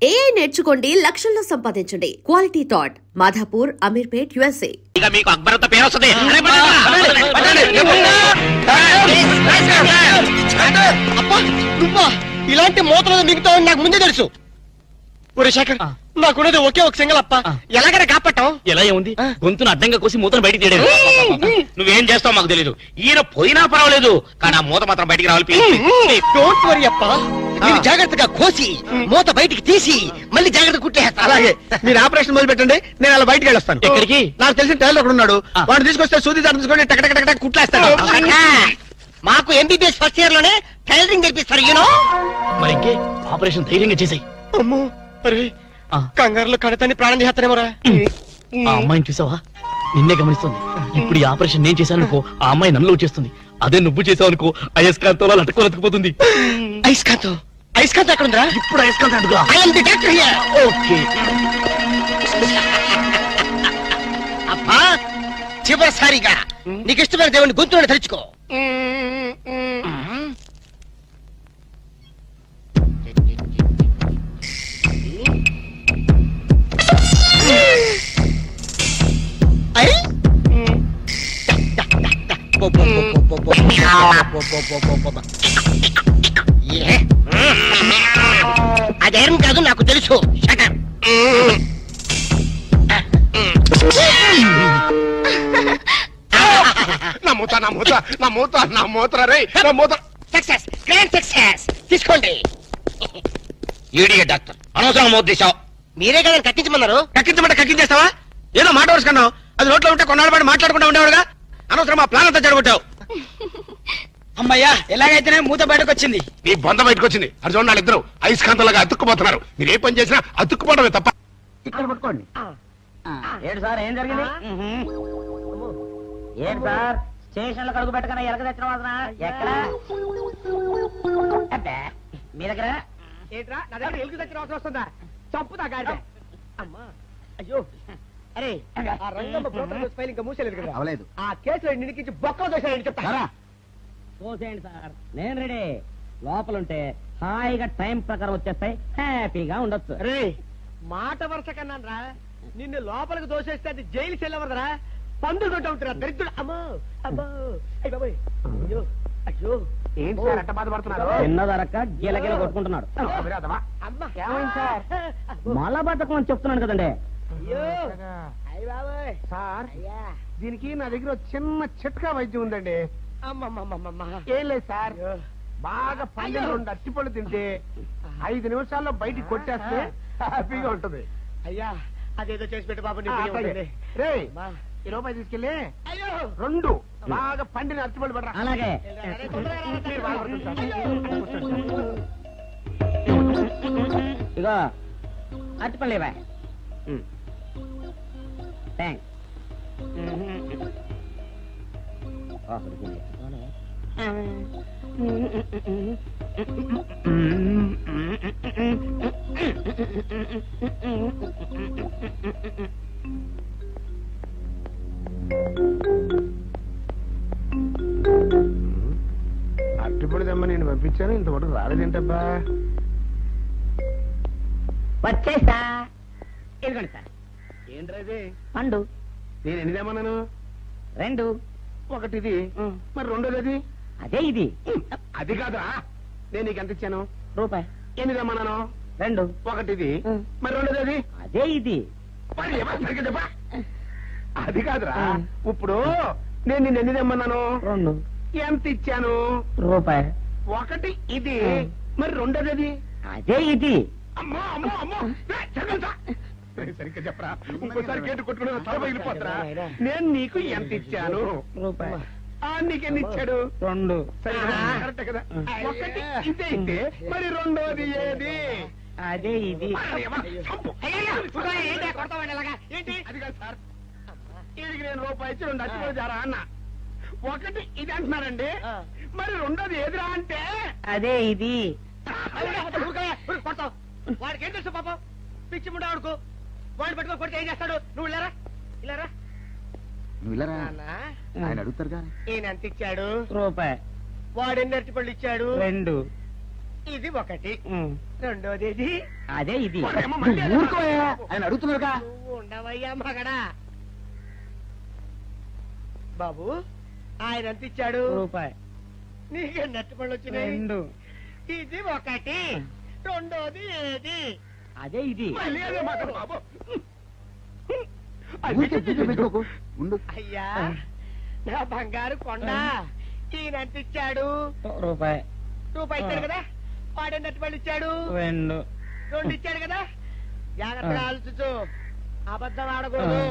AI నేర్చుకోండి, లక్షల్లో సంపాదించండి. Quality thought, Madhapur, Ameerpet, USA. ఇక మీకు అక్బర్తో పేరు వస్తుంది. ఇలాంటి మూతలు మిగతా నాకు ముందే తెలుసు. శేఖర్, నాకున్నది ఒకే ఒక సింగల్ అప్ప. ఎలాగైనా కాపాటం. ఎలా ఉంది? గొంతును అడ్డంగా కోసి మూతను బయటికి తీయలేదు. నువ్వేం చేస్తావు మాకు తెలీదు. ఈయన పోయినా పర్వాలేదు, కానీ ఆ మూత మాత్రం బయటికి రావాలి. డోంట్ వరీ అప్ప, మీరు జాగ్రత్తగా కోసి మూత బయటికి తీసి మళ్ళీ జాగ్రత్త కుట్టేస్తా. అలాగే మీరు ఆపరేషన్ మొదలు పెట్టండి, నేను అలా బయటికి వెళ్ళొస్తాను. ఎక్కడికి? నాకు తెలిసిన టైలర్ ఒకడు ఉన్నాడు, వాడు తీసుకొస్తే సూది దాన్ని తీసుకొని టక్ టక్ టక్ కుట్లేస్తాడు. మాకు MBBS ఫస్ట్ ఇయర్ లోనే టైలరింగ్ నేర్పిస్తారు. యూనో మరి ఇంకే ఆపరేషన్ ధైర్యంగా చేసాయి. అమ్మో, అరే కంగారులో కడతాన్ని ప్రాణం చేస్తానేమోరా. ఆ అమ్మాయిని చూసావా? నిన్నే గమనిస్తుంది. ఇప్పుడు ఈ ఆపరేషన్ నేను చేశాను అనుకో, ఆ అమ్మాయి నన్ను చేస్తుంది. అదే నువ్వు చేసావు అనుకో, అయస్కాంతంలో లట్టుకోలేకపోతుంది. అయస్కాంతం? అయస్కాంతం ఎక్కడ ఉందా? ఇప్పుడు అయస్కాంతం అడుగురా. ఓకే అబ్బా, చివరిసారిగా నీకు ఇష్టమైన దేవుని గొంతులను తలుచుకో. అదేం కాదు, నాకు తెలుసు. తీసుకోండి. డాక్టర్ అనవసరం మోత తీసావు. మీరే కదా కక్కించమన్నారు. కక్కించమంటే కక్కించేస్తావా? ఏదో మాట వరుసుకున్నావు, అది నోట్లో ఉంటే కొన్నాళ్ళ పాటు మాట్లాడుకుంటా ఉండేవాడుగా. అనవసరం మా ప్లాన్ అంతా చెడగొట్టావు. అమ్మయ్యా, ఎలాగైతేనే మూత బయటకు వచ్చింది. మీ బొంద బయటకు వచ్చింది. అది చూడండి, ఇద్దరు అయస్కాంతంలాగా అతుక్కుపోతున్నారు. మీరు ఏ పని చేసినా అతుక్కుపోవడమే తప్ప. ఇక్కడ పట్టుకోండి. ఏంటి సార్, ఏం జరిగింది? ఏంటి సార్, స్టేషన్ లో కడుగు పెట్టకనే ఎలక తెచ్చిన వాసన ఎక్కడ? మీ దగ్గర ఏంట్రా, నా దగ్గర ఎలుగు తెచ్చిన అవసరం వస్తుందా? చంపుతా గాడి. అమ్మా, అయ్యో, అరే ఆ రంగమ్మ బ్రోకర్ ఫైల్ ఇంకా మూసేలేదు కదా. అవలేదు. ఆ కేసులో నిడికించి బొక్కలు దోశారని చెప్తా. చూసేయండి సార్, నేను రెడీ. లోపలుంటే హాయిగా టైం ప్రకారం వచ్చేస్తాయి, హ్యాపీగా ఉండొచ్చు. రే మాట వరుస కన్నాను రా, నిన్ను లోపలికి దోసేస్తే అది జైలు చెల్లవదరా, పందులు కొట్ట ఉంటారా దరిద్రుడు. అమ్మో అబ్బో, అయ్య బాబోయ్, అయ్యో అయ్యో. ఏంటి సార్ అట్ట బాధపడుతున్నారు? చిన్నదరక్క గీలగీల కొట్టుకుంటున్నాడు. ఏమైంది సార్? మలబద్ధకం అని చెప్తున్నాను కదండి. అయ్యో అయ్య బాబోయ్. సార్ దీనికి నా దగ్గర చిన్న చిట్కా వైద్యం ఉందండి. ఏం లేదు సార్, బాగా పండిన 2 అట్టిపళ్ళు తింటే 5 నిమిషాల్లో బయటికి కొట్టేస్తే హ్యాపీగా ఉంటుంది. అయ్యా అదేదో చేసి పెట్టు బాబు. రే ఈ రూపాయి తీసుకెళ్ళి 2 బాగా పండిన అట్టిపళ్ళు పడరా. అలాగే. ఇగో అట్టిపళ్ళు ఇవ్వ. థ్యాంక్స్. అట్టిపడి దమ్మ నేను పంపించాను, ఇంతవరకు రాలేదేంటబ్బా. వచ్చేసా. ఇదిగోండి సార్. ఏంట్రాది? పండు. నేను ఎన్ని తెమ్మన్నాను? 2. ఒకటిది, మరి రెండోది అది? అదే ఇది. అది కాదురా, నేను నీకు ఎంత ఇచ్చాను? రూపాయి. ఎన్ని తెమ్మన్నాను? 2. ఒకటిది, మరి రెండోది అది? అదే ఇది. మరి సరిగ్గా చెప్పా. అది కాదురా, ఇప్పుడు నేను నిన్ను ఎన్ని తెమ్మన్నాను? 2. ఎంత ఇచ్చాను? రూపాయి. ఒకటి ఇది, మరి రెండోది అది? అదే ఇది. అమ్మో అమ్మో అమ్మో, సరిగ్గా చెప్పరా. ఇంకోసారి గేటు కొట్టుకుని తల పగిలిపోతారా. నేను నీకు ఎంత ఇచ్చాను? రూపాయి. నీకెన్ని ఇచ్చాడు? 2. కరెక్ట్ కదా. ఒకటి ఇదే ఇస్తే మరి రెండోది ఏది? అదే ఇది. ఏంటి అది కాదు సార్, వీడికి నేను రూపాయి ఇచ్చి 2 అచ్చుకోలు జారా అన్న. ఒకటి ఇది అంటున్నారండి, మరి రెండోది ఏదిరా అంటే? అదే ఇది. వాడికి ఏం తెలుసు పాపం, పిచ్చి ముండా వాడుకో. వాడిని పట్టుకో కొడితే ఏం చేస్తాడు? నువ్వు ఇలారా ఇలారా. ఆయన అడుగుతారు కానీ ఈయన ఎంత ఇచ్చాడు? రూపాయి. వాడు ఎన్ని అరటిపళ్ళు ఇచ్చాడు? 2. ఇది ఒకటి, రెండోది ఇది. అదే ఇది. ఊరుకోయా, ఆయన అడుగుతున్నారుగా. నువ్వు ఉండవయ్యా మగడా. బాబు ఆయన ఎంత ఇచ్చాడు? రూపాయి. నీకే నెట్ పళ్ళు వచ్చినాయి. 2. ఇది ఒకటి, రెండోది ఏది? అదే ఇది. మళ్ళీ అదే మాట బాబు. ఉండు. అయ్యా నా బంగారు కొండ, ఈయన ఎంత ఇచ్చాడు? రూపాయి. రూపాయి ఇచ్చాడు కదా. వాడు నెట్ పళ్ళు ఇచ్చాడు. 2. రెండు ఇచ్చాడు కదా. జాగ్రత్తగా ఆలోచించు, అబద్ధం ఆడకూడదు.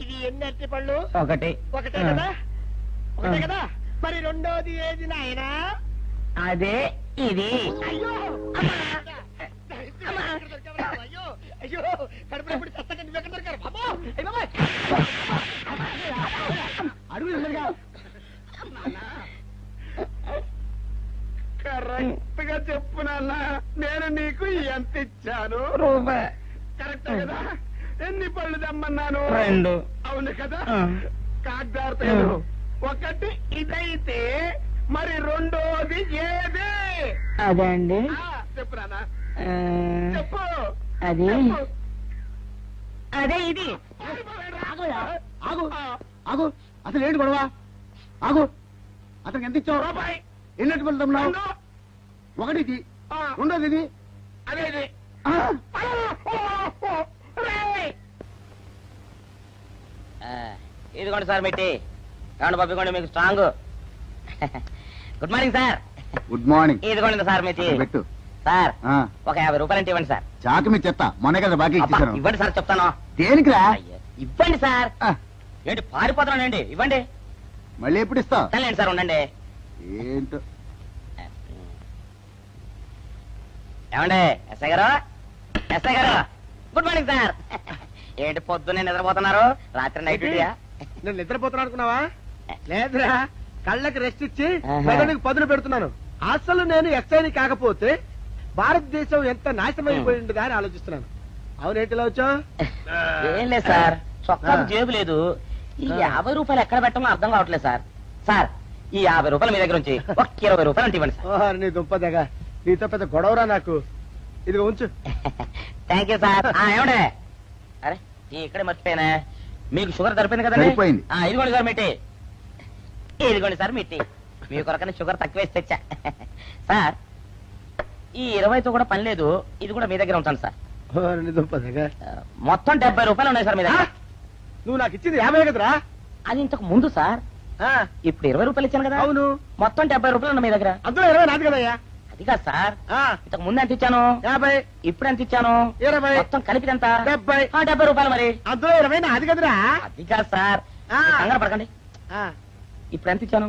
ఇది ఎన్ని అరటి పళ్ళు? ఒకటి. ఒకటే కదా. ఒకటే కదా. మరి రెండోది ఏది నాయనా? అదే ఇది. అయ్యో అయ్యో అయ్యో, కడుపులో ఇప్పుడు చస్తకండి ఎక్కడ దొరికారు బాబు? అడుగు. కరెక్ట్ గా చెప్పు నాన్న, నేను నీకు ఎంత ఇచ్చాను? రూపాయి. కరెక్ట్ కదా. ఎన్ని పళ్ళు తెమ్మన్నాను? 2. అవును కదా. కాగ్దార్తలు ఒకటి ఇదైతే మరి రెండోది ఏది? అదే అండి. చెప్పు నాన్న, చెప్పు. అది చెప్పు. అదే ఇది. ఆగు ఆగు, అసలు ఏంటి గొడవ? ఆగు. అతనికి ఎంత ఇచ్చావు? రూపాయి. ఎన్నట్టు వెళ్తున్నావు? రెండు. ఒకటి ఇది, ఆ, రెండోది ఇది. అదేది. ఆ, ఇదిగోండి సార్ మిట్టి. ఏమండి పంపించండి, మీకు strong. Good morning sir. Good morning. ఇదిగోండి సార్ మిట్టి. అక్కడ పెట్టు. సార్ ఆ, ఒక 50 రూపాయలు అంటే ఇవ్వండి సార్. చాకు మీ చెత్త మొన్న కదా బాకీ అబ్బా, ఇచ్చేసాను. ఇవ్వండి సార్ చెప్తాను. దేనికిరా? అయ్యో, ఇవ్వండి సార్. ఆ, ఏంటి పారిపోతున్నానండి? ఇవ్వండి. మళ్ళీ ఎప్పుడు ఇస్తావు? సరేండి సార్, ఉండండి. ఏంటో. ఏమండి ఎస్ఐ గారు? ఎస్ఐ గారు, గుడ్ మార్నింగ్ సార్. ఏంటి పొద్దున్నే నిద్రపోతున్నారు? రాత్రి నైట్ డ్యూటీయా? నేను నిద్రపోతున్నా అనుకున్నావా? లేదురా, కళ్ళకి రెస్ట్ ఇచ్చి ఆహా. మెదడుకి పదులు పెడుతున్నాను. అసలు నేను ఎస్ఐని కాకపోతే భారతదేశం ఎంత నాశనం అయిపోయింది అని ఆలోచిస్తున్నాను. అవునేంటిలా వచ్చా? ఏం లేదు సార్, చొక్కాకు జేబు లేదు. ఈ 50 రూపాయలు ఎక్కడ పెట్టాలో అర్థం కావట్లేదు సార్. సార్, ఈ 50 రూపాయలు మీ దగ్గర నుంచి ఒక 20 రూపాయలు అంటే ఇవ్వండి సార్. ఓహో, నీ దుంపదగా, నీతో పెద్ద గొడవరా నాకు. ఇదిగో ఉంచు. Thank you sir. ఏమండే? అరే ఇక్కడే మర్చిపోయానా, మీకు షుగర్ సరిపోయింది కదండి? సరిపోయింది. ఇదిగోండి సార్ మిట్టి. ఇదిగోండి సార్ మిట్టి. మీ కొరకనే షుగర్ తక్కువ వేసి తెచ్చా. సార్, ఈ 20తో కూడా పని లేదు, ఇది కూడా మీ దగ్గర ఉంటాను సార్. ఓహో, నీ దుంపదగా. మొత్తం 70 రూపాయలు ఉన్నాయి సార్ మీ దగ్గర. నువ్వు నాకు ఇచ్చింది 50 కదరా? అది ఇంతకు ముందు సార్. ఇప్పుడు 20 రూపాయలు ఇచ్చాను కదా. అవును. మొత్తం 70 రూపాయలు ఉన్నాయి మీ దగ్గర. అందులో 20 నాది కదయ్యా. అది కాదు సార్, ఇంతకు ముందు ఎంత ఇచ్చాను? 50. ఇప్పుడు ఎంత ఇచ్చాను? 20. మొత్తం కలిపి ఎంత? 70. 70 రూపాయలు మరి. అందులో 20 నాది కదరా? అది కాదు సార్, కంగారు పడకండి. ఇప్పుడు ఎంత ఇచ్చాను?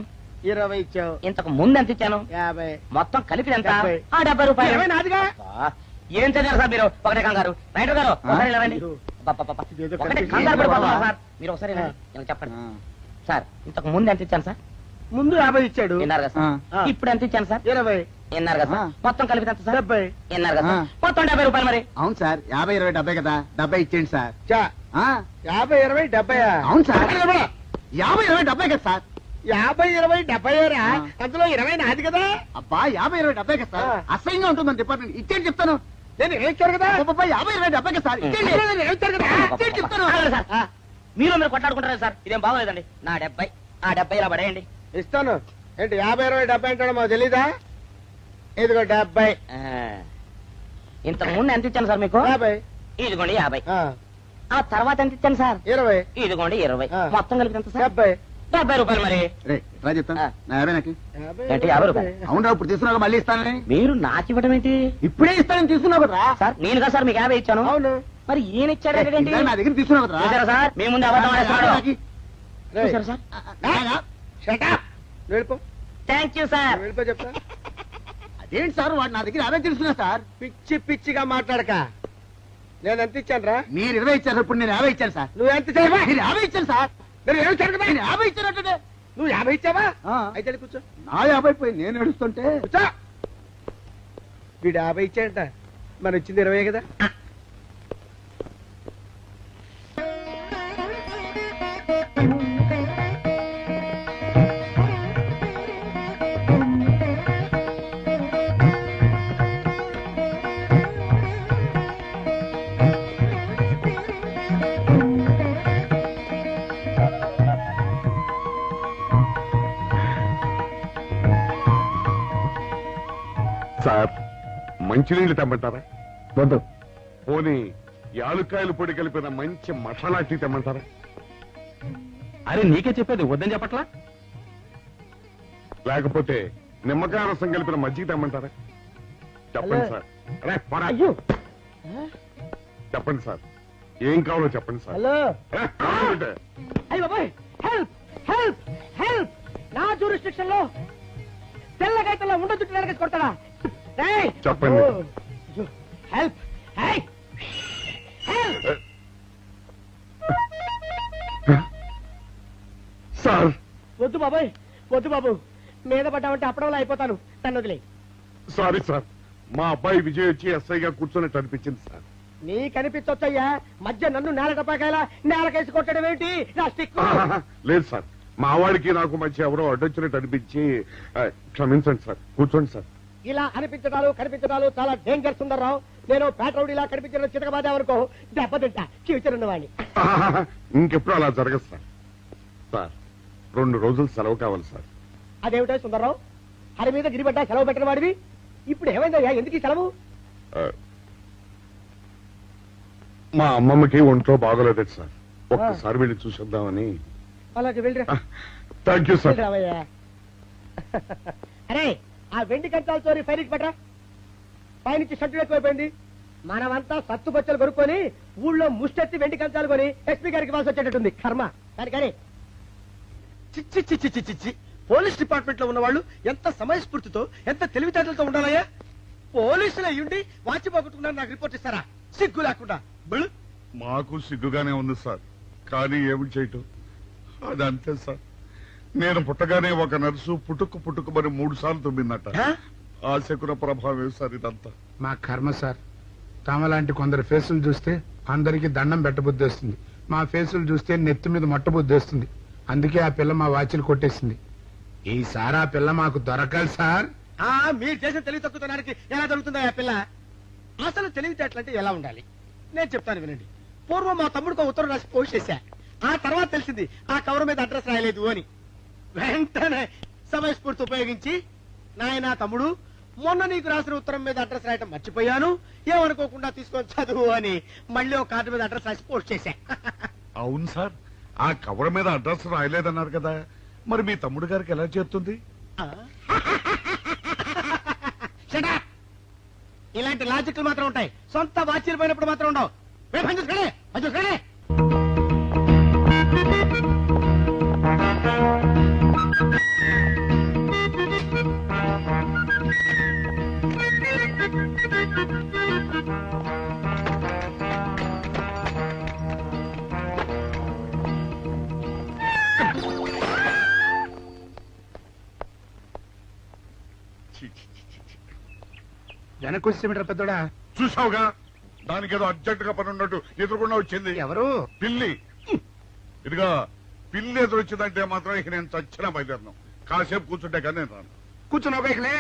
20 ఇచ్చావు. ఇంతకు ముందు ఎంత ఇచ్చాను? 50. మొత్తం కలిపి ఎంత? 70. 70 రూపాయలు. 20 నాదిగా. అబ్బా, ఏం చదివారు సార్ మీరు? ఒకటే కంగారు. రైటర్ గారు ఒకసారి ఇలా రండి. అబ్బబ్బబ్బ. ఒకటే కంగారు పడిపోతున్నారు సార్. మీరు ఒకసారి ఇలా రండి. ఇలా చెప్పండి సార్. ఇంతకు ముందు ఎంత ఇచ్చాను సార్? ముందు 50 ఇచ్చాడు. విన్నారు కదా సార్. ఇప్పుడు ఎంత ఇచ్చాను సార్? 20. విన్నారు కదా సార్. మొత్తం కలిపి ఎంత సార్? 70. విన్నారు కదా సార్. మొత్తం 70 రూపాయలు మరి. అవును సార్, 50, 20, 70 కదా. 70 ఇచ్చేయండి సార్. చా, ఆ, 50, 20, 70. అవును సార్. 50, 20, 70 కదా సార్. 50, 20, 70 రా. ఆ. అందులో 20 నాది కదా. అబ్బా, 50, 20, 70 కదా సార్. అసహ్యంగా ఉంటుంది మన డిపార్ట్మెంట్. ఇచ్చేయండి చెప్తాను. నేను ఏమిచ్చారు కదా. అబ్బబ్బా, 50, 20, 70 కదా సార్. ఇచ్చేయండి. నేను ఏమిచ్చారు కదా. ఇచ్చేయండి చెప్తాను. ఆగండి సార్. మీరు కొట్లాడుకుంటారు సార్, ఇదేం బాగోలేదండి. నా 70, ఆ 70 ఇలా పడేయండి. ఇస్తాను. ఏంటి 50, 20, 70 అంటాడు మాకు తెలీదా? ఇదిగో 70. ఇంతకు ముందు ఎంత ఇచ్చాను సార్ మీకు? 50. ఇదిగోండి 50. ఆ, ఆ తర్వాత ఎంత ఇచ్చాను సార్? 20. ఇదిగోండి 20. ఆ. మొత్తం కలిపి ఎంత సార్? 70. 70 రూపాయలు మరి. రే, రా చెప్తాను. నా 50 నాకు. 50, ఏంటి 50 రూపాయలు? అవునరా, ఇప్పుడు తీసుకున్నాక మళ్ళీ ఇస్తానని. మీరు నాకు ఇవ్వడం ఏంటి ఇప్పుడే ఇస్తానని తీసుకున్నావు కదరా. సార్? నేను కదా సార్ మీకు 50 ఇచ్చాను. అవును. మరి ఈయన ఇచ్చాడు ఏంటి? ఇందాక నా దగ్గర తీసుకున్నావు కదరా. చూసారా సార్, మీ ముందు అబద్ధం ఆడేస్తున్నాడు. రేయ్, చూసారా సార్? shut up. వెళ్ళిపో. Thank you sir. వెళ్ళిపో చెప్తా. అదేంటి సార్, వాడు నా దగ్గర 50 తీసుకున్నా సార్. పిచ్చి పిచ్చిగా మాట్లాడక. నేను ఎంత ఇచ్చాను రా? మీరు 20 ఇచ్చారు, ఇప్పుడు నేను 50 ఇచ్చాను సార్. నువ్వు ఎంత ఇచ్చావా? మీరు 50 ఇచ్చాను సార్. నేను ఏమి ఇచ్చాను కదా. నేను 50 ఇచ్చానంటే నువ్వు 50 ఇచ్చావా? ఆ. అయితే వెళ్ళి కూర్చో. నా 50 పోయి నేను ఏడుస్తుంటే. కూర్చో. వీడు 50 ఇచ్చాడంట, మనం ఇచ్చింది 20 కదా. మంచినీళ్ళు తెమ్మంటారా? వద్దు. పోనీ యాలుక్కాయలు పొడి కలిపిన మంచి మసాలా టీ తెమ్మంటారా? అరే నీకే చెప్పేది వద్దని చెప్పట్లా? లేకపోతే నిమ్మకాయ రసం కలిపిన మజ్జిగ తెమ్మంటారా? చెప్పండి సార్. అరే, పోరా. చెప్పండి సార్, ఏం కావాలో చెప్పండి సార్. హలో. అరే, కావాలంటే. అయ్య బాబాయ్, హెల్ప్ హెల్ప్ హెల్ప్! నా జ్యూరిస్డిక్షన్ లో తెల్లగైతల్లో ఉండొద్దు నరకేసి కొడతాడా? చెప్పండి. Help help! సార్, వద్దు బాబాయ్, వద్దు బాబు, మీద పడ్డామంటే అప్పడంలో అయిపోతాను, నన్ను వదిలే. సారీ సార్, మా అబ్బాయి విజయ్ వచ్చి ఎస్ఐగా కూర్చొని అనిపించింది సార్. నీ కనిపించొచ్చయ్యా, మధ్య నన్ను నేల టపాకాయలా నేలకేసి కొట్టడం ఏంటి? నా స్టిక్. లేదు సార్, మా వాడికి నాకు మధ్య ఎవరో అడ్డొచ్చినట్టు అనిపించి క్షమించండి సార్. కూర్చోండి సార్. ఇలా అనిపించడాలు కనిపించడాలు చాలా డేంజర్ సుందర్రావు. నేను పేట్రౌడ్ ఇలా కనిపించడం చితకబాదామనుకో దెబ్బతింటా ఫ్యూచర్ ఉన్నవాడిని. ఇంకెప్పుడు అలా జరగదు సార్. సార్, 2 రోజులు సెలవు కావాలి సార్. అదేమిటో సుందర్రావు, హరి మీద గిరిబడ్డా సెలవు పెట్టిన వాడివి, ఇప్పుడు ఏమైందయ్యా? ఎందుకు ఈ సెలవు? మా అమ్మమ్మకి ఒంట్లో బాగోలేదు సార్, ఒక్కసారి వెళ్ళి చూసేద్దామని. అలాగే వెళ్ళిరా. Thank you sir. రావయ్యా. అరే, ఆ వెండి కంచాలతో ఫైరికి పట్రా. పైనుంచి షట్టు ఎక్కువైపోయింది. మనమంతా సత్తు బొచ్చలు కొనుక్కొని ఊళ్ళో ముష్టెత్తి వెండి కంచాలు కొని ఎస్పీ గారికి వాల్సి వచ్చేటట్టుంది. కర్మ. కానీ చిచ్చి చిచ్చి చిచ్చి చిచ్చి పోలీస్ డిపార్ట్మెంట్ లో ఉన్న వాళ్ళు ఎంత సమయస్ఫూర్తితో ఎంత తెలివితేటలతో ఉండాలయ్యా? పోలీసులు అయ్యుండి వాచి పోగొట్టుకున్నారు నాకు రిపోర్ట్ ఇస్తారా? సిగ్గు లేకుండా. మాకు సిగ్గుగానే ఉంది సార్, కానీ ఏమి చేయటం, అదంతే సార్. నేను పుట్టగానే ఒక నర్సు పుట్టుకు మరి 3 సార్లు తుమ్మిందట. ఆ శకున ప్రభావం సార్ ఇదంతా. మా కర్మ సార్. తమలాంటి కొందరు ఫేసులు చూస్తే అందరికి దండం పెట్టబుద్ధి వస్తుంది, మా ఫేసులు చూస్తే నెత్తి మీద మట్టబుద్ధి వస్తుంది. అందుకే ఆ పిల్ల మా వాచిలు కొట్టేసింది. ఈసారి ఆ పిల్ల మాకు దొరకాలి సార్. మీరు చేసిన తెలివి తక్కువతనానికి ఎలా దొరుకుతుందా ఆ పిల్ల? అసలు తెలివితేటలంటే ఎలా ఉండాలి నేను చెప్తాను వినండి. పూర్వం మా తమ్ముడికి ఉత్తరం రాసి పోస్ట్ చేశా. ఆ తర్వాత తెలిసింది ఆ కవర్ మీద అడ్రస్ రాయలేదు అని. వెంటనే సమయస్ఫూర్తి ఉపయోగించి, నాయనా తమ్ముడు, మొన్న నీకు రాసిన ఉత్తరం మీద అడ్రస్ రాయటం మర్చిపోయాను, ఏమనుకోకుండా తీసుకొని చదువు అని మళ్ళీ ఒక కార్డు మీద అడ్రస్ రాసి పోస్ట్ చేశా. అవును సార్, ఆ కవర్ మీద అడ్రస్ రాయలేదన్నారు కదా, మరి మీ తమ్ముడు గారికి ఎలా చేరుతుంది? ఇలాంటి లాజిక్లు మాత్రం ఉంటాయి, సొంత వాచీలు పోయినప్పుడు మాత్రం ఉండవు. వెనక్కి వచ్చేమిట్రా పెద్దోడా? చూసావుగా, దానికి ఏదో అర్జెంట్ గా పని ఉన్నట్టు ఎదురుకుండా వచ్చింది. ఎవరు? పిల్లి. ఇదిగా పిల్లి ఎదురు వచ్చిందంటే మాత్రం ఇక నేను చచ్చినా బయలుదేరను. కాసేపు కూర్చుంటే కానీ నేను రాను. కూర్చున్నావు ఇకలే.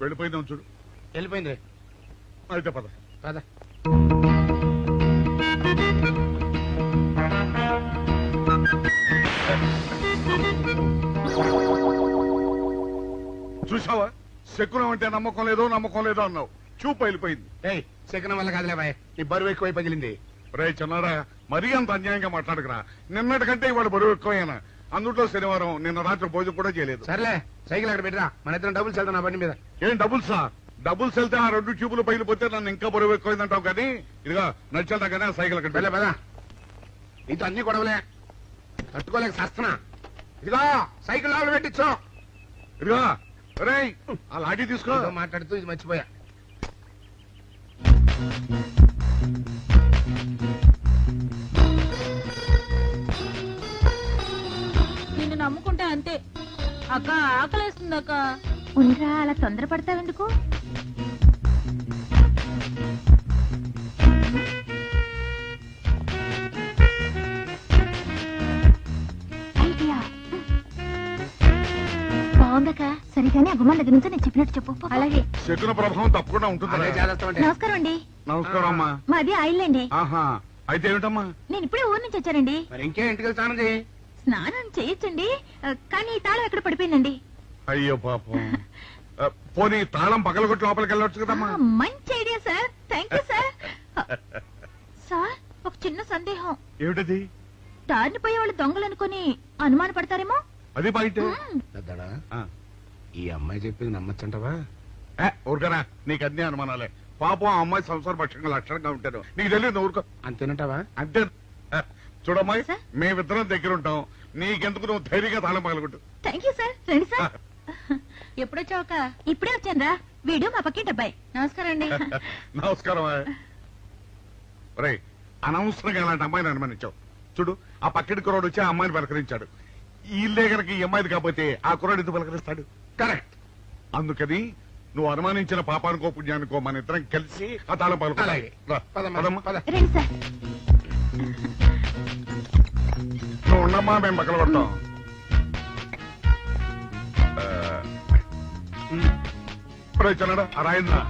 వెళ్ళిపోయిందాం చూడు. వెళ్ళిపోయింది. అయితే పద. పద. చూసావా, శకునం అంటే నమ్మకం లేదో అన్నావు. చూపు వెళ్ళిపోయింది. ఏయ్, శకనం వల్ల కాదులే బాయ్, నీ బరువు ఎక్కువై పగిలింది. రే చిన్నారా, మరీ అంత అన్యాయంగా మాట్లాడకురా. నిన్నటికంటే ఇవాళ బరువు ఎక్కువైనా. అందులో శనివారం నిన్న రాత్రి భోజనం కూడా చేయలేదు. సర్లే, సైకిల్ అక్కడ పెట్టరా, మన ఇద్దరం డబ్బులు వెళ్తాం నా బండి మీద. ఏం డబుల్సా? డబుల్స్ వెళ్తే ఆ 2 ట్యూబులు పగిలిపోతే నన్ను ఇంకా బరువు ఎక్కువైందంటావు. కానీ ఇదిగా నడిచేదా కానీ ఆ సైకిల్ అక్కడ వెళ్ళే పదా. నీతో అన్ని గొడవలే, తట్టుకోలేక సస్తున్నా. ఇదిగో సైకిల్ లోపల పెట్టించు. ఇదిగా రే, ఆ లాఠీ తీసుకో. మాట్లాడుతూ ఇది మర్చిపోయా. నిన్ను నమ్ముకుంటే అంతే అక్క. ఆకలేస్తుంది అక్క. ఉండరా, అలా తొందరపడతావెందుకు? ఐడియా బాగుందక్క. సరిగానే అభిమాన దగ్గర నుంచి నేను చెప్పినట్టు చెప్పు. అలాగే. శకున ప్రభావం తప్పకుండా ఉంటుంది. నమస్కారం అండి. నమస్కారం అమ్మా. మాది ఐలండి. ఆహా, అయితే ఏమిటమ్మా? నేను ఇప్పుడే ఊరు నుంచి వచ్చానండి. మరి ఇంకే ఇంటికి వెళ్తానండి. స్నానం చేయొచ్చండి, కానీ తాళం ఎక్కడ పడిపోయిందండి. అయ్యో పాపం. పోనీ తాళం పగలగొట్టి లోపలికి వెళ్ళొచ్చు కదమ్మా. మంచి idea sir. Thank you sir. Sir ఒక చిన్న సందేహం. ఏమిటది? దారిని పోయే వాళ్ళు దొంగలు అనుకుని అనుమాన పడతారేమో. అది బయట పెద్దడా ఈ అమ్మాయి చెప్పింది నమ్మచ్చంటవా? ఊరుకరా, నీకు అన్ని అనుమానాలే. పాపం ఆ అమ్మాయి సంసార పక్షంగా లక్షణంగా ఉంటారు, నీకు తెలియదు. ఊరుకో. అంతేనంటావా? అంతే. చూడమ్మాయి, మేమిద్దరం దగ్గర ఉంటాం, నీకెందుకు నువ్వు ధైర్యంగా తాళం పగలగొట్టు. Thank you sir. రండి సార్. ఎప్పుడొచ్చావుక? ఇప్పుడే వచ్చాను. వీడు మా పక్కింటి అబ్బాయి. నమస్కారం అండి. నమస్కారం. రే, అనవసరంగా అలాంటి అమ్మాయిని అనుమానించావు. చూడు, ఆ పక్కటి కుర్రాడు వచ్చి ఆ అమ్మాయిని పలకరించాడు. ఈ ఇల్లే గనక ఈ అమ్మాయిది కాకపోతే ఆ కుర్రాడు ఎందుకు పలకరిస్తాడు? కరెక్ట్. అందుకని నువ్వు అనుమానించిన పాపానికో పుణ్యానికో మన ఇద్దరం కలిసి ఆ తాళం పగలగొట్టాలి. రండి సార్. నువ్వు ఉండమ్మా, మేము పగలగొట్టాం. ఇప్పుడు వచ్చాడా ఆ రాయిందా?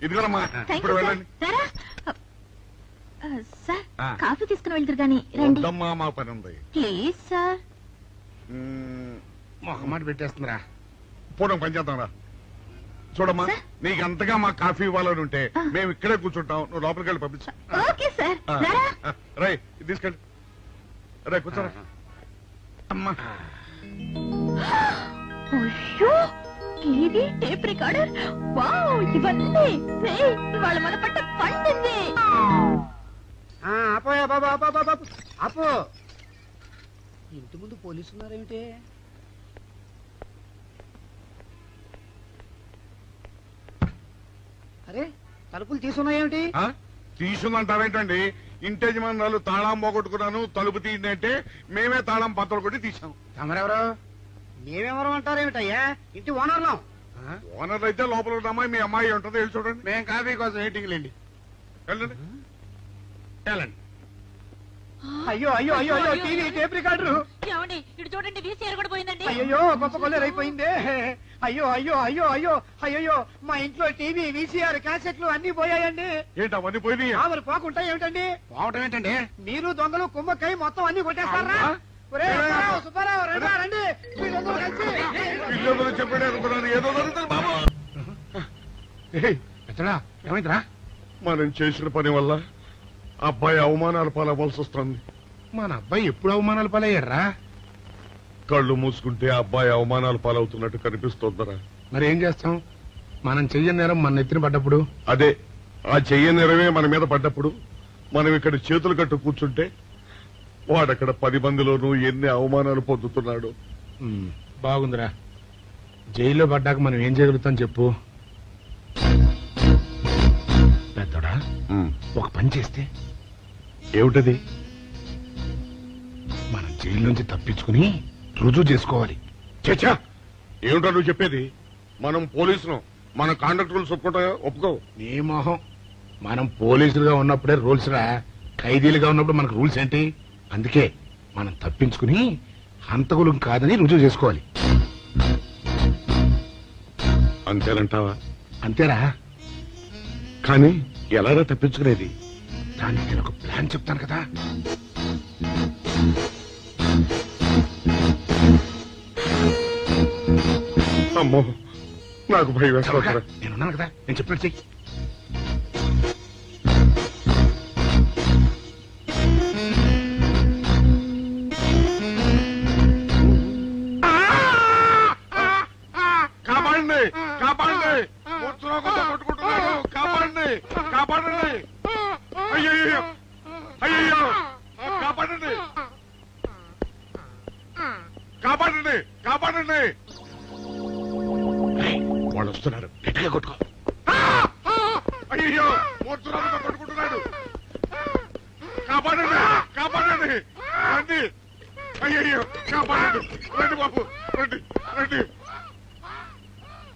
ఇదిగోనమ్మా, ఇప్పుడు వెళ్ళండి. సార్ కాఫీ తీసుకుని వెళ్తారు కానీ రండి. మా పని ఉంది. Please sir. మొహమాట పెట్టేస్తుందిరా. పూర్వం పని చేద్దాం రా. చూడమ్మా, నీకు అంతగా మా కాఫీ ఇవ్వాలని ఉంటే మేము ఇక్కడే కూర్చుంటాం, నువ్వు లోపలికి వెళ్ళి పంపించు. Okay sir. రై, తీసుకెళ్ళి రే, కూర్చోరా. అమ్మా, టీవీ, టేప్ రికార్డర్, వావ్ ఇవన్నీ ఇవాళ మన పట్ట పండింది. అపోయా బాబా బాబా అపో. ఇంటి ముందు పోలీసు ఉన్నారేమిటి? అరే, తలుపులు తీసున్నాయేమిటి? తీసుందంటారేంటండి? ఇంటి యజమానులు తాళం పోగొట్టుకున్నాను, తలుపు తీయండి అంటే మేమే తాళం పత్తలు కొట్టి తీసాం. తమరెవరు? మేమెవరు అంటారేమిటయ్యా? ఇంటి ఓనర్లం. ఓనర్ అయితే లోపల ఉన్న అమ్మాయి మీ అమ్మాయి ఉంటుందో వెళ్ళి చూడండి. మేము కాఫీ కోసం మీటింగ్ లేండి. వెళ్ళండి, వెళ్ళండి. అయ్యో అయ్యో అయ్యో అయ్యో, టీవీ, టేప్ రికార్డరు. ఏమండి ఇటు చూడండి, వీసీఆర్ కూడా పోయిందండి. అయ్యో, గొప్ప కొల్లేరు అయిపోయిందే. అయ్యో అయ్యో అయ్యో అయ్యో అయ్యో, మా ఇంట్లో టీవీ, వీసీఆర్, క్యాసెట్లు అన్ని పోయాయండి. ఏంటి అవన్నీ పోయినాయి? మరి పోకుంటా ఏమిటండి? పోవటం ఏంటండి? మీరు దొంగలు కుమ్మక్కై మొత్తం అన్ని కొట్టేస్తారా? సుబ్బారావు రండి, మీరందరూ కలిసి. పిల్లలు చెప్పాడు అనుకున్నాను, ఏదో జరుగుతుంది బాబు. పెద్దడా ఏమైందిరా? మనం చేసిన పని వల్ల అబ్బాయి అవమానాలు పాలవలసి వస్తుంది. మన అబ్బాయి ఎప్పుడు అవమానాలు పాలయ్యారా? కళ్ళు మూసుకుంటే అబ్బాయి అవమానాలు పాలవుతున్నట్టు కనిపిస్తోందరా. మరి ఏం చేస్తాం? మనం చెయ్యని నేరం మన నెత్తిన పడ్డప్పుడు, అదే ఆ చెయ్య నెరవే మన మీద పడ్డప్పుడు మనం ఇక్కడ చేతులు కట్టు కూర్చుంటే వాడక్కడ 10 మందిలోనూ ఎన్ని అవమానాలు పొందుతున్నాడు. బాగుందిరా. జైల్లో పడ్డాక మనం ఏం చేయగలుగుతాం చెప్పు. పెద్దడా ఒక పని చేస్తే? ఏమిటది? మనం జైలు నుంచి తప్పించుకుని రుజువు చేసుకోవాలి. చచ్చా, ఏమిటో నువ్వు చెప్పేది? మనం పోలీసులు, మన కాండక్ట్ రూల్స్ ఒప్పుకో. నీ మొహం. మనం పోలీసులుగా ఉన్నప్పుడే రూల్స్ రా. ఖైదీలుగా ఉన్నప్పుడు మనకు రూల్స్ ఏంటి? అందుకే మనం తప్పించుకుని హంతకులు కాదని రుజువు చేసుకోవాలి. అంతేనంటావా? అంతేరా. కానీ ఎలారా తప్పించుకునేది? దానికి నేను ఒక ప్లాన్ చెప్తాను కదా. అమ్మో, నాకు భయం వేస్తా. నేనున్నాను కదా, నేను చెప్పినట్టు చెయ్యి. కాపాడండి, కాపాడండి, కొట్టుకుంటున్నాడు, కాపాడండి, కాపాడండి. అయ్యయ్యో, అయ్యయ్యో, కాపాడండి, కాపాడండి, కాపాడండి. వాళ్ళు వస్తున్నారు, గట్టిగా కొట్టుకో. అయ్యో, మూర్తురాలతో కొట్టుకుంటున్నాడు, కాపాడండి, కాపాడండి, రండి. అయ్యయ్యో, కాపాడండి, రండి బాబు, రండి, రండి.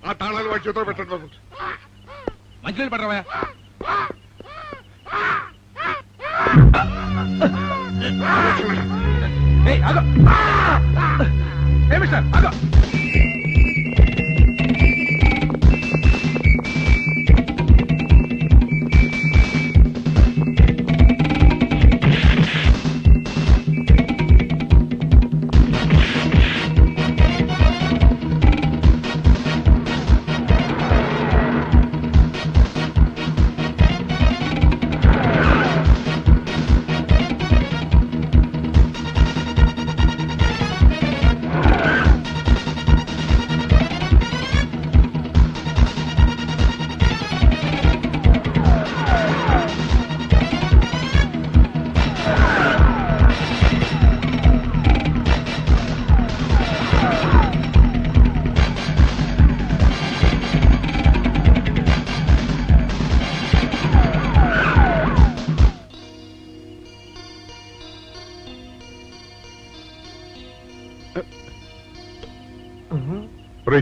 ఆ తాళాలు వాడి చేతిలో పెట్టండి బాబు. మంచినీళ్ళు పడరావా? మిస్టర్ ఆగో.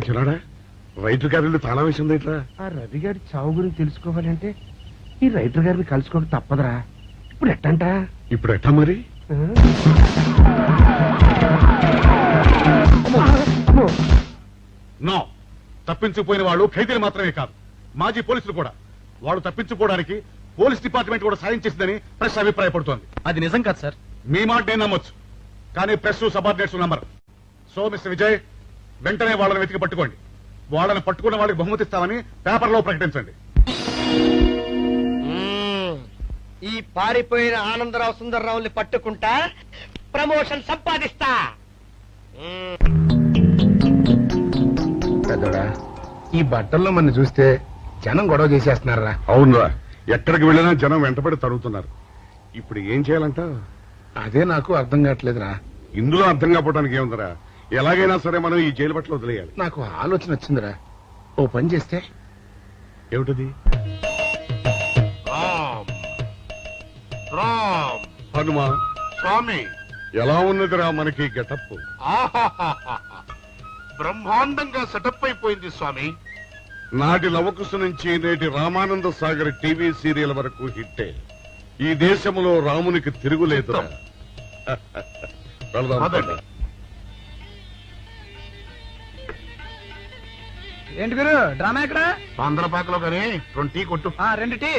చిన్నాడా రైటర్ గారి తాళం వేసింది ఏంట్రా? ఆ రవి గారి చావు గురించి తెలుసుకోవాలంటే ఈ రైటర్ గారిని కలుసుకోవడం తప్పదురా. ఇప్పుడు ఎట్టంట? ఇప్పుడు ఎట్టా మరి? నో, తప్పించుకుపోయిన వాళ్ళు ఖైదీలు మాత్రమే కాదు, మాజీ పోలీసులు కూడా. వాళ్ళు తప్పించుకోవడానికి పోలీస్ డిపార్ట్మెంట్ కూడా సాయం చేసిందని ప్రెస్ అభిప్రాయపడుతోంది. అది నిజం కాదు సార్. మీ మాట నేను నమ్మొచ్చు, కానీ ప్రెస్ సబార్డినేట్స్ నమ్మరు. సో మిస్టర్ విజయ్, వెంటనే వాళ్ళని వెతికి పట్టుకోండి. వాళ్ళని పట్టుకున్న వాళ్ళకి బహుమతి ఇస్తామని పేపర్లో ప్రకటించండి. ఈ పారిపోయిన ఆనందరావు సుందర్రావుని పట్టుకుంటా ప్రమోషన్ సంపాదిస్తా. పెద్దోడా, ఈ బట్టల్లో మన చూస్తే జనం గొడవ చేసేస్తున్నారా? అవునరా, ఎక్కడికి వెళ్ళినా జనం వెంటబడి తరుగుతున్నారు. ఇప్పుడు ఏం చేయాలంట? అదే నాకు అర్థం కావట్లేదురా. ఇందులో అర్థం కాకపోవడానికి ఏముందరా? ఎలాగైనా సరే మనం ఈ జైలు బట్టలు వదిలేయాలి. నాకు ఆలోచన వచ్చిందిరా. ఓ పని చేస్తే. ఏమిటది? హనుమా స్వామి, ఎలా ఉన్నదిరా మనకి గెటప్? బ్రహ్మాండంగా సెటప్ అయిపోయింది స్వామి. నాటి లవకుశ నుంచి నేటి రామానంద సాగర్ టీవీ సీరియల్ వరకు హిట్టే. ఈ దేశంలో రామునికి తిరుగులేదురా. వెళదాం. ఏంటి గురు డ్రామా ఎక్కడ? ఆంధ్రపాకలో కానీ 2 టీ కొట్టు. 2 టీ.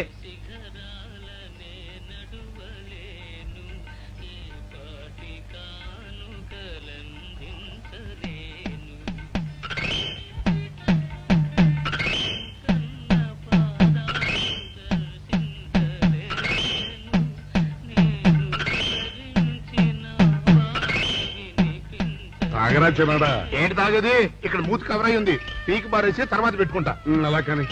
తాగరా చిన్నాడా? ఏంటి తాగేది? ఇక్కడ మూతి కవర్ అయి ఉంది. పీకి బారేసి తర్వాత పెట్టుకుంటా. అలా కానీ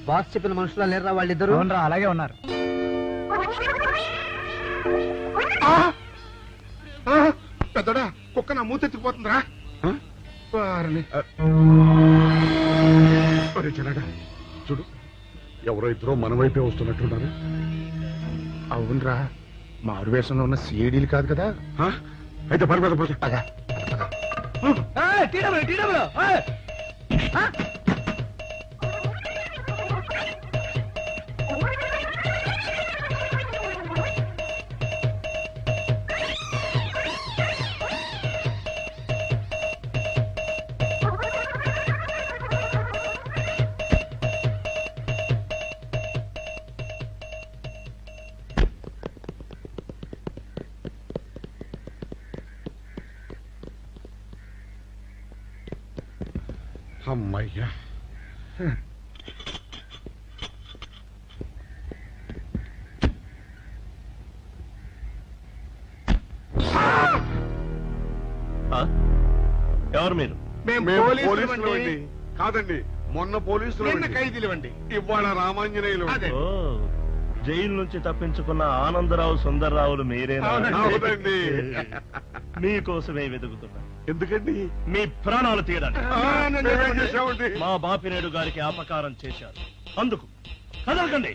బాస్ చెప్పిన మనుషులా లేరా వాళ్ళిద్దరు? అలాగే ఉన్నారు. పెద్దడా, కుక్క నా మూతెత్తిపోతుందిరా. చిన్నాడా చూడు, ఎవరో ఇద్దరు మన వైపే వస్తున్నట్టున్నారు. అవునరా, మారు వేషంలో ఉన్న సిఐడీలు కాదు కదా. అయితే పర్వాలేదు. అమ్మయ్యా, ఎవరు మీరు? పోలీసులు కాదండి, మొన్న పోలీసులు ఖైదీలు అండి. ఇవాళ రామాంజనేయులు. జైలు నుంచి తప్పించుకున్న ఆనందరావు సుందర్రావులు మీరేనా? అవునండి. మీకోసమే వెతుకుతున్నా. ఎందుకండి? మీ ప్రాణాలు తీయడానికి. మా బాపినేడు గారికి అపకారం చేశారు, అందుకు కదలకండి.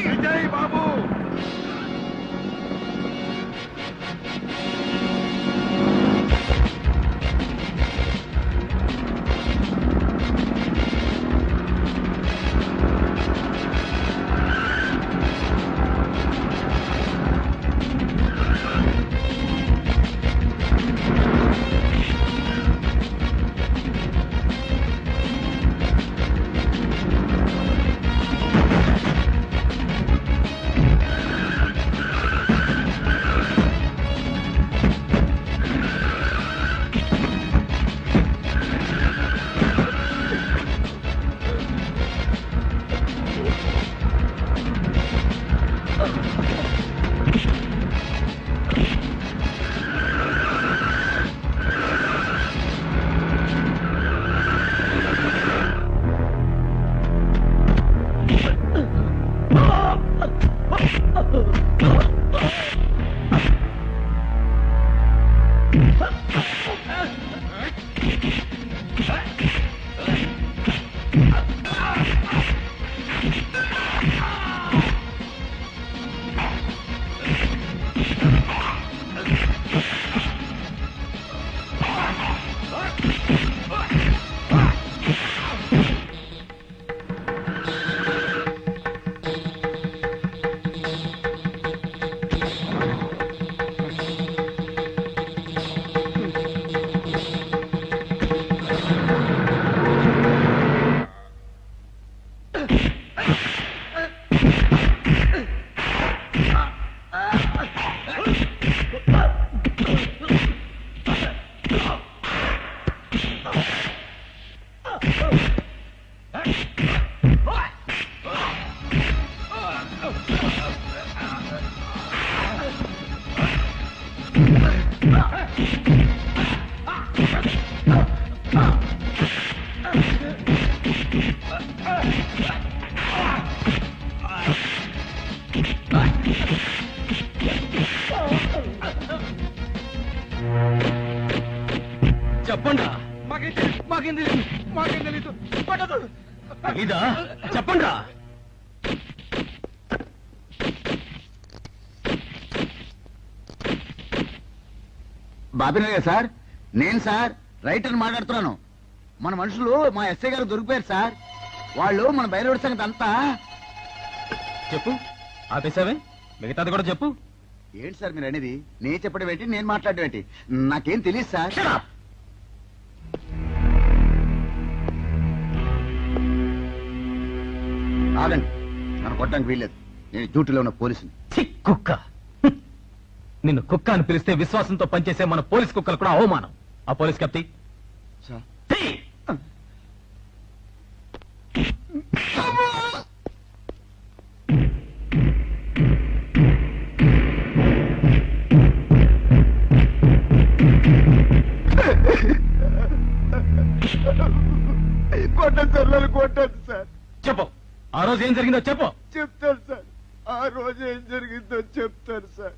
విజయ్ బాబు, చెప్పండి. మాకేం తెలీదు. పట్టదు. తెలీదా? చెప్పండి. బాబినయ్య సార్, నేను సార్ రైటర్ మాట్లాడుతున్నాను. మన మనుషులు మా ఎస్ఐ గారు దొరికిపోయారు సార్. వాళ్ళు మన బయలుదేరి సంగతి అంతా చెప్పు. ఆపేసావే, మిగతాది కూడా చెప్పు. ఏంటి సార్ మీరు అనేది? నేను చెప్పడం ఏంటి, నేను మాట్లాడడం ఏంటి? నాకేం తెలియదు సార్. ఆగండి, నన్ను కొట్టడానికి వీల్లేదు. నేను డ్యూటీలో ఉన్న పోలీసుని. కుక్క. నిన్ను కుక్క అని పిలిస్తే విశ్వాసంతో పనిచేసే మన పోలీస్ కుక్కలు కూడా అవమానం. ఆ పోలీస్ కప్తి సార్ కొట్టండి సార్, నన్ను కొట్టండి సార్. చెప్పు, ఆ రోజు ఏం జరిగిందో చెప్పు. చెప్తాను సార్, ఆ రోజు ఏం జరిగిందో చెప్తాను సార్.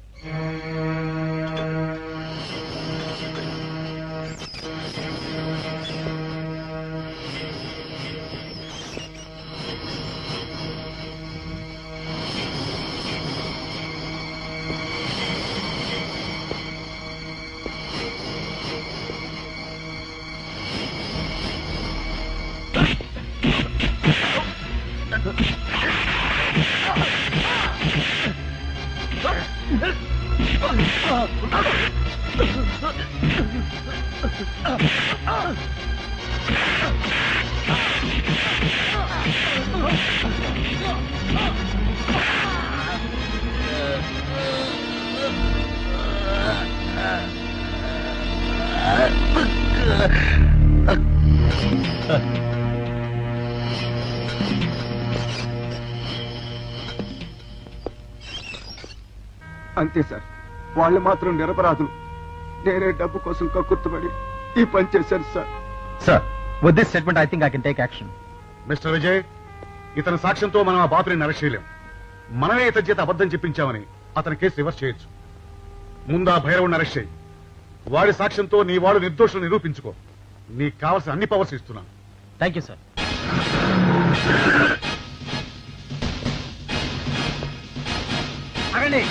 అంతే సార్, వాళ్ళు మాత్రం నిరపరాధులు. నేనే డబ్బు కోసం కక్కుర్తుపడి ఈ పని చేశాను sir. Sir, with this statement I think I can take action. Mister Vijay, ఇతని సాక్ష్యంతో మనం ఆ బాపుని అరెస్ట్ చేయలేం. మనమే ఇతని చేత అబద్ధం చెప్పించామని అతని కేసు రివర్స్ చేయొచ్చు. ముందు ఆ భైరవుని అరెస్ట్ చేయి. వాడి సాక్ష్యంతో నీ వాడు నిర్దోషులు నిరూపించుకో. నీకు కావాల్సిన అన్ని పవర్స్ ఇస్తున్నాను. Thank you sir. అగండి.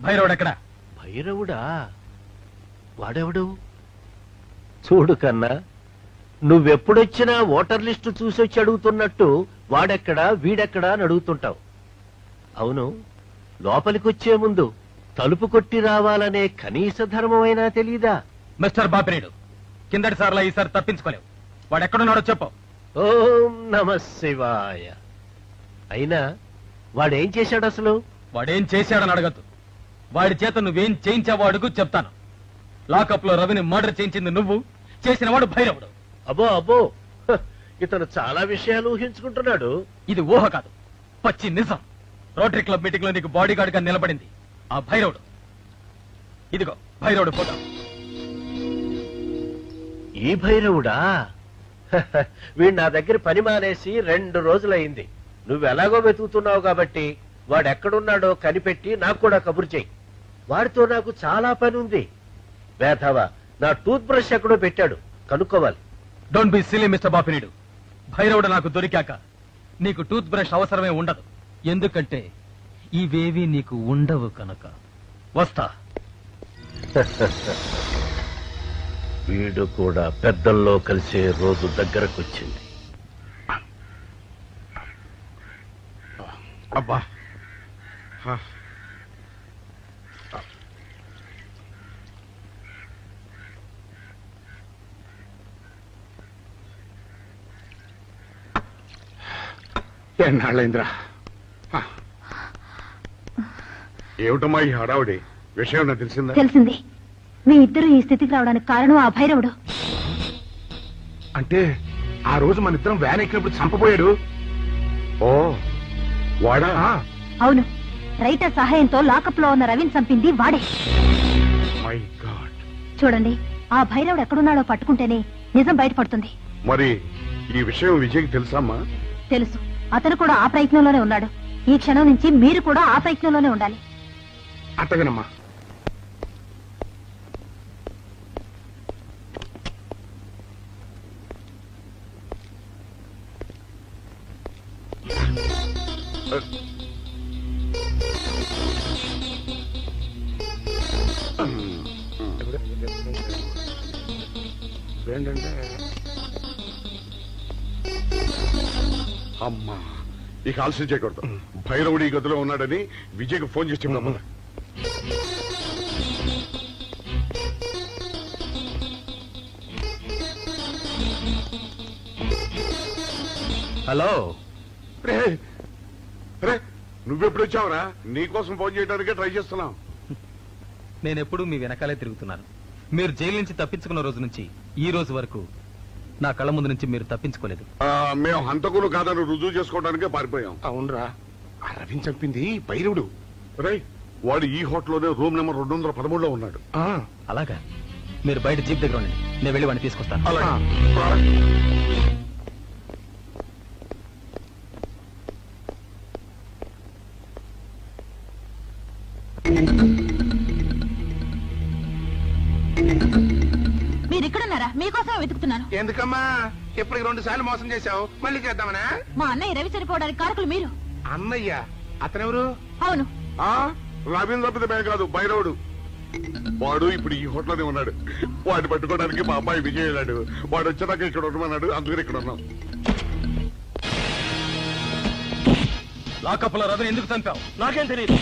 భైరవుడు ఎక్కడ? భైరవుడా? వాడెవడు? చూడు కన్నా, నువ్వెప్పుడొచ్చినా ఓటర్ లిస్టు చూసొచ్చి అడుగుతున్నట్టు వాడెక్కడా వీడెక్కడా అని అడుగుతుంటావు. అవును, లోపలికొచ్చే ముందు తలుపు కొట్టి రావాలనే కనీస ధర్మమైనా తెలీదా? మిస్టర్ బాపినేడు, కిందటి సార్లా ఈసారి తప్పించుకోలేవు. వాడు ఎక్కడున్నాడో చెప్పు. ఓం నమ శివాయ. అయినా వాడేం చేశాడు అసలు? వాడేం చేశాడని అడగద్దు. వాడి చేత నువ్వేం చేయించావో అడుగు, చెప్తాను. లాకప్ లో రవిని మర్డర్ చేయించింది నువ్వు, చేసిన వాడు భైరవుడు. అబ్బో అబ్బో, ఇతను చాలా విషయాలు ఊహించుకుంటున్నాడు. ఇది ఊహ కాదు, పచ్చి నిజం. రోటరీ క్లబ్ మీటింగ్ లో నీకు బాడీ గార్డ్ గా నిలబడింది ఆ భైరవుడు. ఇదిగో భైరవుడు ఫోటో. ఈ భైరవుడా? వీడు నా దగ్గర పని మానేసి 2 రోజులైంది. నువ్వెలాగో వెతుకుతున్నావు కాబట్టి వాడెక్కడున్నాడో కనిపెట్టి నాకు కూడా కబురు చెయ్యి. వాడితో నాకు చాలా పని ఉంది. వేధవా, నా టూత్ బ్రష్ ఎక్కడో పెట్టాడు, కనుక్కోవాలి. Don't be silly mister Bapineedu. భైరవుడు నాకు దొరికాక నీకు టూత్ బ్రష్ అవసరమే ఉండదు. ఎందుకంటే ఇవేవి నీకు ఉండవు కనుక. వస్తా. వీడు కూడా పెద్దల్లో కలిసే రోజు దగ్గరకొచ్చింది. అబ్బా, ఎన్నాళ్ళైందిరా? ఏమిటమ్మా ఈ హడావుడి? విషయం నాకు తెలిసిందా? తెలిసింది. మీ ఇద్దరు ఈ స్థితికి రావడానికి కారణం ఆ భైరవుడు. అంటే ఆ రోజు మన ఇద్దరం వ్యాన్ ఎక్కినప్పుడు చంపబోయాడు. ఓ వాడా? అవును, రైటర్ సహాయంతో లాకప్ లో ఉన్న రవిని చంపింది వాడే. My God. చూడండి, ఆ భైరవుడు ఎక్కడున్నాడో పట్టుకుంటేనే నిజం బయటపడుతుంది. మరి ఈ విషయం విజయ్కి తెలుసమ్మా? తెలుసు. అతను కూడా ఆ ప్రయత్నంలోనే ఉన్నాడు. ఈ క్షణం నుంచి మీరు కూడా ఆ ప్రయత్నంలోనే ఉండాలి. అట్టగనమ్మా. ఏంటంటే అమ్మా ఇక ఆలస్యం చేయకూడదు. భైరవుడు ఈ గదిలో ఉన్నాడని విజయ్కి ఫోన్ చేసి చెప్తామా? హలో. నువ్వెప్పుడు వచ్చావురా? నీకోసం ఫోన్ చేయడానికే ట్రై చేస్తున్నావు. నేనెప్పుడు మీ వెనకాలే తిరుగుతున్నాను. మీరు జైలు నుంచి తప్పించుకున్న రోజు నుంచి ఈ రోజు వరకు నా కళ్ళ ముందు నుంచి మీరు తప్పించుకోలేదు. మేము హంతకులు కాదని రుజువు చేసుకోవడానికే పారిపోయాం. అవునరా, ఆ రవిని చంపింది భైరవుడు. వాడు ఈ హోటల్లోనే రూమ్ నెంబర్ 213లో ఉన్నాడు. అలాగా? మీరు బయట జీప్ దగ్గర ఉండండి, నేను వెళ్ళి వాడిని తీసుకొస్తాను. మీరు ఇక్కడున్నారా? మీకోసం వెతుకుతున్నాను. ఎందుకమ్మా ఇప్పటికి 2 సార్లు మోసం చేశావు, మళ్ళీ చేద్దామనా? మా అన్నయ్య రవి చనిపోవడానికి కారకులు మీరు. అన్నయ్య? అతనెవరు? అవును, రవీంద్ర తప్పితే కాదు, భైరవుడు. వాడు ఇప్పుడు ఈ హోటల్లోనే ఉన్నాడు. వాడిని పట్టుకోవడానికి మా అబ్బాయి విజయ్ వెళ్ళాడు. వాడు వచ్చేదాకా ఇక్కడ ఉండమన్నాడు, అందుకని ఇక్కడ ఉన్నాం. లాకప్లో రవిని ఎందుకు చంపావు? నాకేం తెలియదు.